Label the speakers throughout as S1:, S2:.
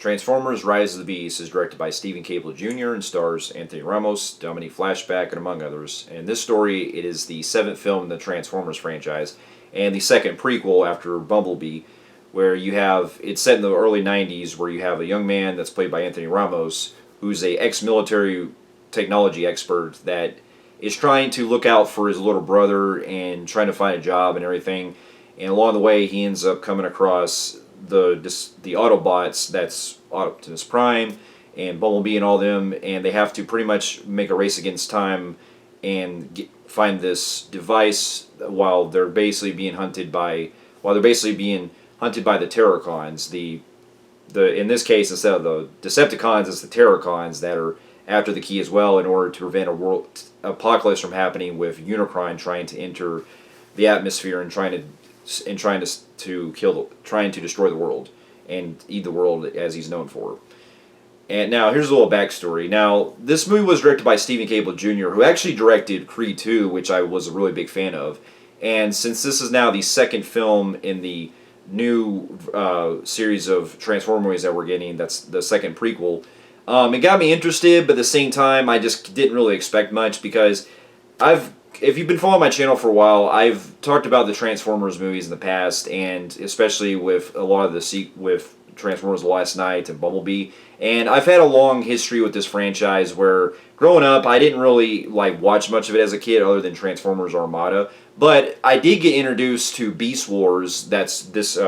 S1: Transformers: Rise of the Beast is directed by Stephen Cable Jr. and stars Anthony Ramos, Dominique Flashback, and among others. And this story, it is the seventh film in the Transformers franchise and the second prequel after Bumblebee, where you have, it's set in the early 90s, where you have a young man that's played by Anthony Ramos, who's a ex-military technology expert that is trying to look out for his little brother and trying to find a job and everything. And along the way, he ends up coming across the Autobots, that's Optimus Prime and Bumblebee and all them, and they have to pretty much make a race against time and find this device while they're basically being hunted by the Terrorcons. The in this case, instead of the Decepticons, it's the Terrorcons that are after the key as well, in order to prevent a world apocalypse from happening, with Unicron trying to enter the atmosphere and trying to destroy the world and eat the world as he's known for. And now here's a little backstory. Now, this movie was directed by Stephen Cable Jr., who actually directed Creed 2, which I was a really big fan of. And since this is now the second film in the new series of Transformers movies that we're getting, that's the second prequel, it got me interested, but at the same time, I just didn't really expect much, because if you've been following my channel for a while, I've talked about the Transformers movies in the past, and especially with a lot of with Transformers: The Last Knight and Bumblebee. And I've had a long history with this franchise where, growing up, I didn't really watch much of it as a kid other than Transformers Armada. But I did get introduced to Beast Wars, that's this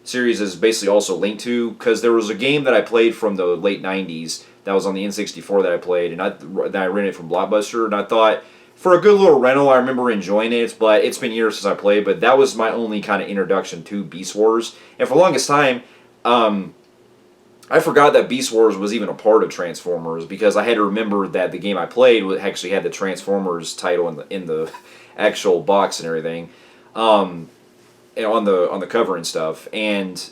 S1: series is basically also linked to, because there was a game that I played from the late 90s that was on the N64 that I played, and I rented it from Blockbuster, and I thought, for a good little rental, I remember enjoying it, but it's been years since I played, but that was my only kind of introduction to Beast Wars. And for the longest time, I forgot that Beast Wars was even a part of Transformers, because I had to remember that the game I played actually had the Transformers title in the actual box and everything, and on the cover and stuff. And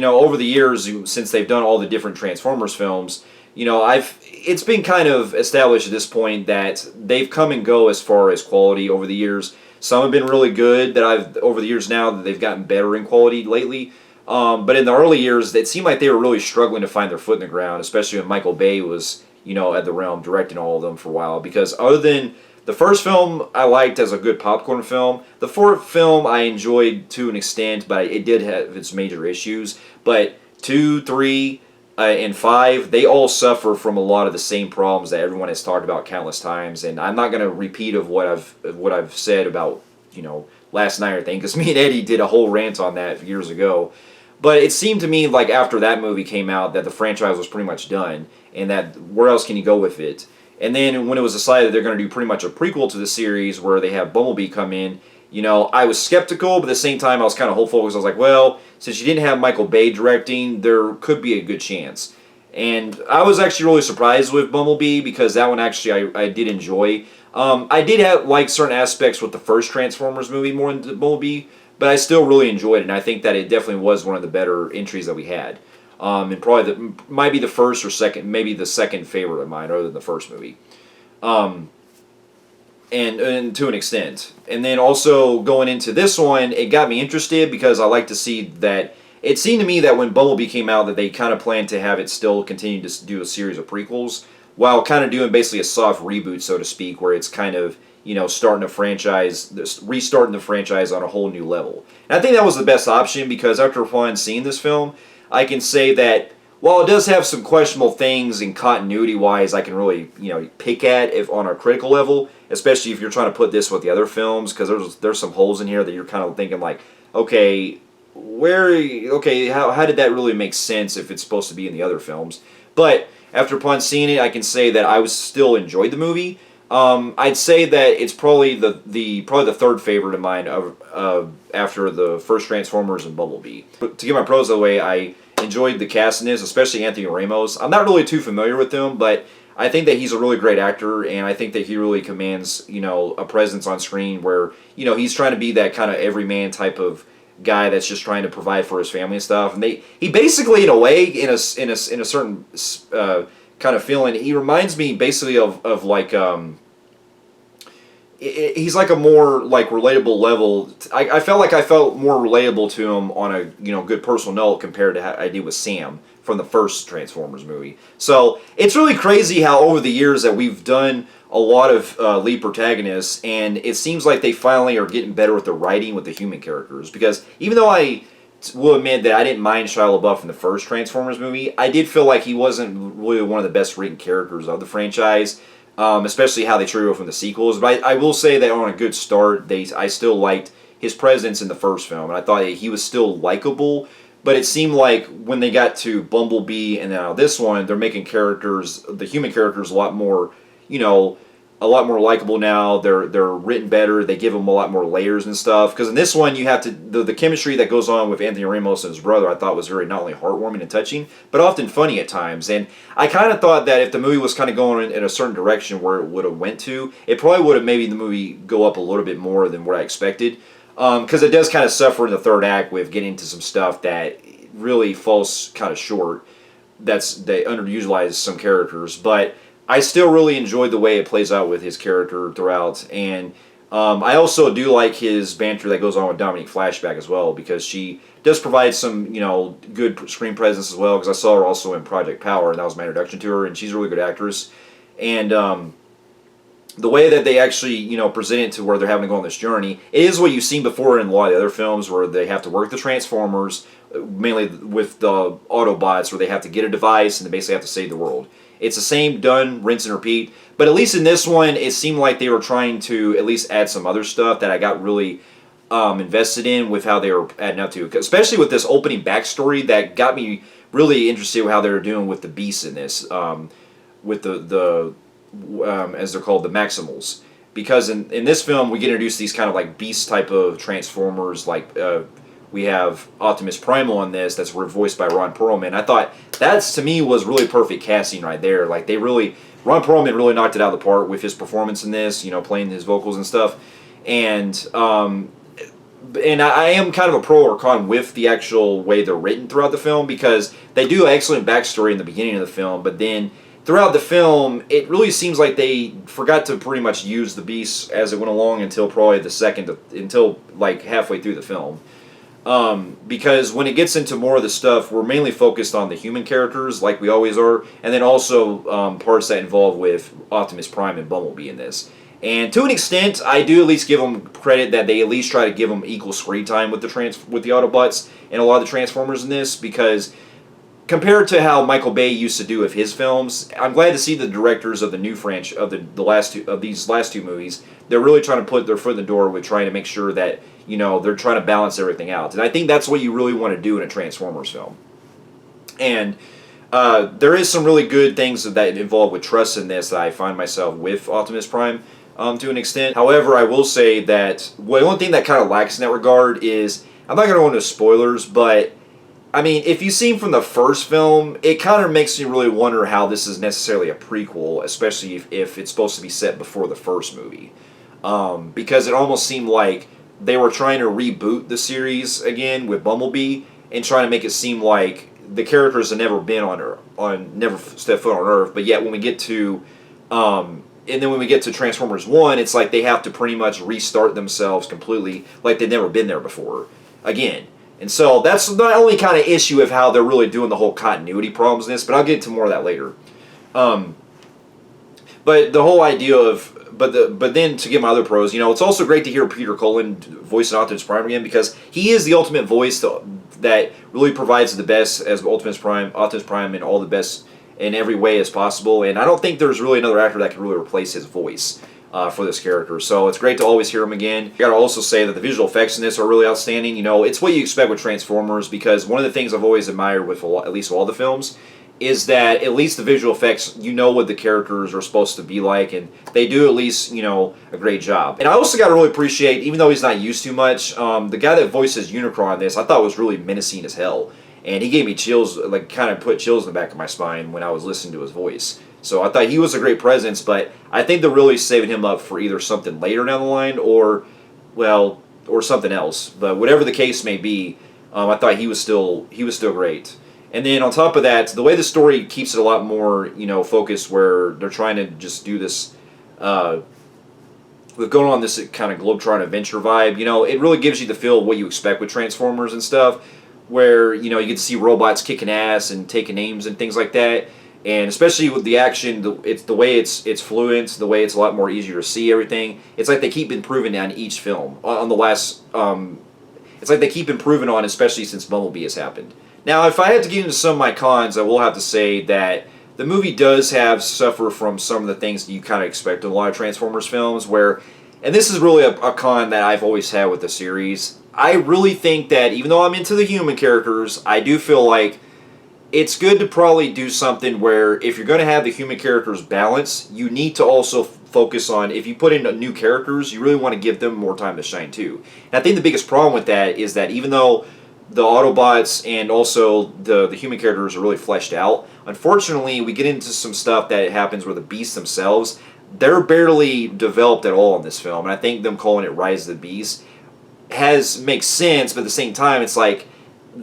S1: over the years, since they've done all the different Transformers films, it's been kind of established at this point that they've come and go as far as quality over the years. Some have been really good over the years now that they've gotten better in quality lately. But in the early years, it seemed like they were really struggling to find their foot in the ground, especially when Michael Bay was, at the realm directing all of them for a while. Because other than the first film, I liked as a good popcorn film. The fourth film, I enjoyed to an extent, but it did have its major issues. But 2, 3, and 5, they all suffer from a lot of the same problems that everyone has talked about countless times. And I'm not going to repeat of what I've said about Last Night or thing, because me and Eddie did a whole rant on that years ago. But it seemed to me like after that movie came out that the franchise was pretty much done, and that where else can you go with it? And then when it was decided they're going to do pretty much a prequel to the series where they have Bumblebee come in, I was skeptical, but at the same time I was kind of hopeful, because I was like, well, since you didn't have Michael Bay directing, there could be a good chance. And I was actually really surprised with Bumblebee, because that one actually I did enjoy. I did have certain aspects with the first Transformers movie more than Bumblebee, but I still really enjoyed it, and I think that it definitely was one of the better entries that we had. And probably might be the first or second, maybe the second favorite of mine, other than the first movie. And to an extent. And then also going into this one, it got me interested, because I like to see that, it seemed to me that when Bumblebee came out that they kind of planned to have it still continue to do a series of prequels, while kind of doing basically a soft reboot, so to speak, where it's kind of, restarting the franchise on a whole new level. And I think that was the best option, because after seeing this film, I can say that while it does have some questionable things in continuity-wise, I can really, pick at if on a critical level, especially if you're trying to put this with the other films, because there's some holes in here that you're kind of thinking like, okay, how did that really make sense if it's supposed to be in the other films? But after upon seeing it, I can say that I still enjoyed the movie. I'd say that it's probably the third favorite of mine after the first Transformers and Bumblebee. But to get my pros out of the way, I enjoyed the cast in this, especially Anthony Ramos. I'm not really too familiar with him, but I think that he's a really great actor, and I think that he really commands, a presence on screen where, he's trying to be that kind of everyman type of guy that's just trying to provide for his family and stuff. And he basically, in a way, in a certain kind of feeling, he reminds me basically of he's like a more like relatable level. I felt like I felt more relatable to him on a good personal note compared to how I did with Sam from the first Transformers movie. So it's really crazy how over the years that we've done a lot of lead protagonists, and it seems like they finally are getting better with the writing with the human characters. Because even though I will admit that I didn't mind Shia LaBeouf in the first Transformers movie, I did feel like he wasn't really one of the best written characters of the franchise. Especially how they treated him from the sequels. But I will say that on a good start, I still liked his presence in the first film, and I thought he was still likable. But it seemed like when they got to Bumblebee and now this one, they're making the human characters, you know, a lot more likable now. They're written better. They give them a lot more layers and stuff. Because in this one, you have to the chemistry that goes on with Anthony Ramos and his brother, I thought was very not only heartwarming and touching, but often funny at times. And I kind of thought that if the movie was kind of going in a certain direction where it would have went to, it probably would have made the movie go up a little bit more than what I expected. Because it does kind of suffer in the third act with getting to some stuff that really falls kind of short. They underutilize some characters, but I still really enjoyed the way it plays out with his character throughout, and I also do like his banter that goes on with Dominique Flashback as well, because she does provide some good screen presence as well, because I saw her also in Project Power, and that was my introduction to her, and she's a really good actress. And the way that they actually present it to where they're having to go on this journey, it is what you've seen before in a lot of the other films where they have to work the Transformers, mainly with the Autobots, where they have to get a device and they basically have to save the world. It's the same, done, rinse and repeat. But at least in this one, it seemed like they were trying to at least add some other stuff that I got really invested in with how they were adding up to. Especially with this opening backstory that got me really interested in how they were doing with the beasts in this. With the as they're called, the Maximals. Because in this film, we get introduced to these kind of like beast type of Transformers, like we have Optimus Primal in this, that's voiced by Ron Perlman. I thought that's, to me, was really perfect casting right there. Like Ron Perlman really knocked it out of the park with his performance in this, playing his vocals and stuff. And I am kind of a pro or con with the actual way they're written throughout the film, because they do an excellent backstory in the beginning of the film, but then throughout the film, it really seems like they forgot to pretty much use the beasts as it went along until probably until like halfway through the film. Because when it gets into more of the stuff, we're mainly focused on the human characters, like we always are, and then also parts that involve with Optimus Prime and Bumblebee in this. And to an extent, I do at least give them credit that they at least try to give them equal screen time with the Autobots and a lot of the Transformers in this, because compared to how Michael Bay used to do with his films, I'm glad to see the directors of the new franchise of these last two movies. They're really trying to put their foot in the door with trying to make sure that they're trying to balance everything out, and I think that's what you really want to do in a Transformers film. And there is some really good things that involve with trust in this that I find myself with Optimus Prime to an extent. However, I will say that the only thing that kind of lacks in that regard is, I'm not going to go into spoilers, but I mean, if you've seen from the first film, it kind of makes me really wonder how this is necessarily a prequel, especially if it's supposed to be set before the first movie. Because it almost seemed like they were trying to reboot the series again with Bumblebee and trying to make it seem like the characters have never been never stepped foot on Earth. But yet when we get to when we get to Transformers 1, it's like they have to pretty much restart themselves completely, like they've never been there before again. And so that's the only kind of issue of how they're really doing the whole continuity problems in this, but I'll get into more of that later. But the whole idea of, but then to get my other pros, it's also great to hear Peter Cullen voicing Optimus Prime again, because he is the ultimate voice that really provides the best as Optimus Prime in all the best in every way as possible. And I don't think there's really another actor that can really replace his voice for this character. So it's great to always hear him again. I gotta also say that the visual effects in this are really outstanding. It's what you expect with Transformers, because one of the things I've always admired with at least all the films is that at least the visual effects, what the characters are supposed to be like, and they do at least, a great job. And I also gotta really appreciate, even though he's not used too much, the guy that voices Unicron in this, I thought was really menacing as hell. And he gave me chills, like kind of put chills in the back of my spine when I was listening to his voice. So I thought he was a great presence, but I think they're really saving him up for either something later down the line or something else. But whatever the case may be, I thought he was still great. And then on top of that, the way the story keeps it a lot more, focused, where they're trying to just do this, with going on this kind of globetrotting adventure vibe, you know, it really gives you the feel of what you expect with Transformers and stuff, where, you know, you get to see robots kicking ass and taking names and things like that. And especially with the action, it's the way it's fluent, the way it's a lot more easier to see everything. It's like they keep improving on each film. On the last, it's like they keep improving on, especially since Bumblebee has happened. Now, if I had to get into some of my cons, I will have to say that the movie does suffer from some of the things that you kind of expect in a lot of Transformers films, where, and this is really a con that I've always had with the series. I really think that even though I'm into the human characters, I do feel like it's good to probably do something where if you're going to have the human characters balance, you need to also focus on, if you put in new characters, you really want to give them more time to shine too. And I think the biggest problem with that is that even though the Autobots and also the human characters are really fleshed out, unfortunately we get into some stuff that happens where the beasts themselves, they're barely developed at all in this film. And I think them calling it Rise of the Beast makes sense, but at the same time it's like,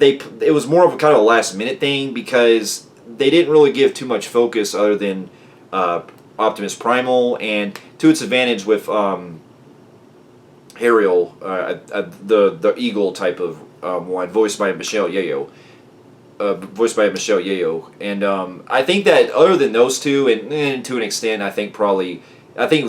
S1: it was more of a kind of a last minute thing because they didn't really give too much focus other than Optimus Primal, and to its advantage with Ariel, the eagle type of one, voiced by Michelle Yeoh. And I think that other than those two, and to an extent, I think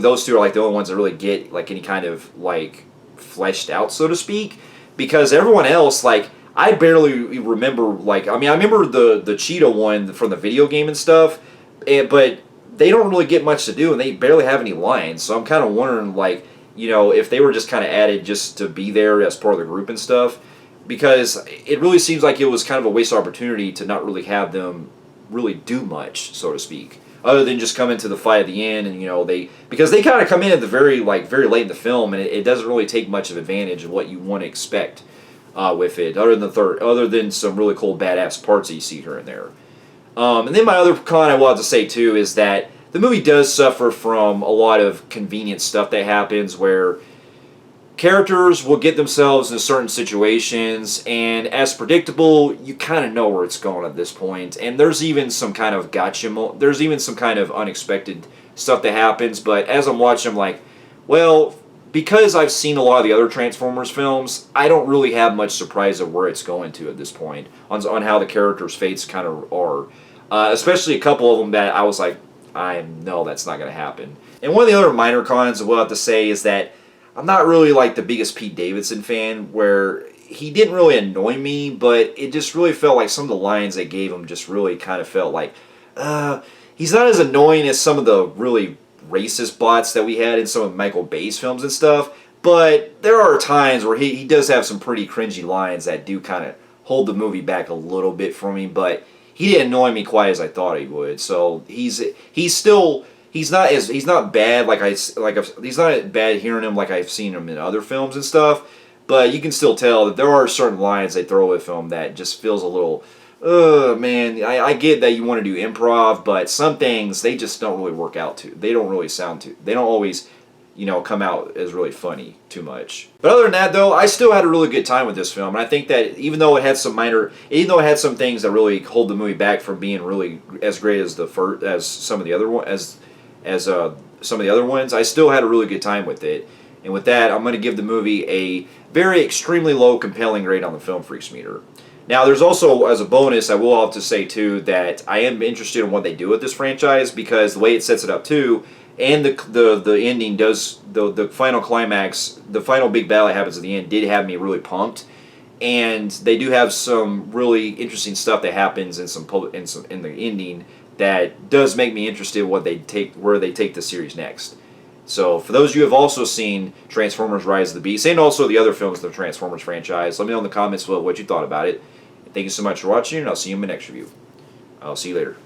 S1: those two are like the only ones that really get like any kind of like fleshed out, so to speak, because everyone else, like, I barely remember, like, I mean, I remember the Cheetah one from the video game and stuff, but they don't really get much to do, and they barely have any lines, so I'm kind of wondering, like, you know, if they were just kind of added just to be there as part of the group and stuff, because it really seems like it was kind of a waste of opportunity to not really have them really do much, so to speak, other than just come into the fight at the end, and, you know, because they kind of come in at the very late in the film, and it doesn't really take much of advantage of what you want to expect with it, other than some really cool badass parts that you see here and there. And then my other con I will have to say too is that the movie does suffer from a lot of convenient stuff that happens where characters will get themselves in certain situations, and as predictable, you kind of know where it's going at this point. And there's even some kind of there's even some kind of unexpected stuff that happens, but as I'm watching, I'm like, well, because I've seen a lot of the other Transformers films, I don't really have much surprise of where it's going to at this point on how the characters' fates kind of are. Especially a couple of them that I was like, I know that's not going to happen. And one of the other minor cons I will have to say is that I'm not really like the biggest Pete Davidson fan, where he didn't really annoy me, but it just really felt like some of the lines they gave him just really kind of felt like, he's not as annoying as some of the really racist bots that we had in some of Michael Bay's films and stuff, but there are times where he does have some pretty cringy lines that do kind of hold the movie back a little bit for me, but he didn't annoy me quite as I thought he would. So he's not bad he's not bad hearing him like I've seen him in other films and stuff, but you can still tell that there are certain lines they throw with him that just feels a little, man, I get that you want to do improv, but some things, they just don't really work out they don't really they don't always, you know, come out as really funny too much. But other than that, though, I still had a really good time with this film, and I think that even though it had some things that really hold the movie back from being really as great as some of the other ones, I still had a really good time with it. And with that, I'm going to give the movie a very extremely low compelling grade on the Film Phreeks meter. Now, there's also, as a bonus, I will have to say, too, that I am interested in what they do with this franchise, because the way it sets it up, too, and the ending does, the final climax, the final big battle that happens at the end did have me really pumped, and they do have some really interesting stuff that happens in the ending that does make me interested in where they take the series next. So, for those of you who have also seen Transformers Rise of the Beast, and also the other films of the Transformers franchise, let me know in the comments below what you thought about it. Thank you so much for watching, and I'll see you in my next review. I'll see you later.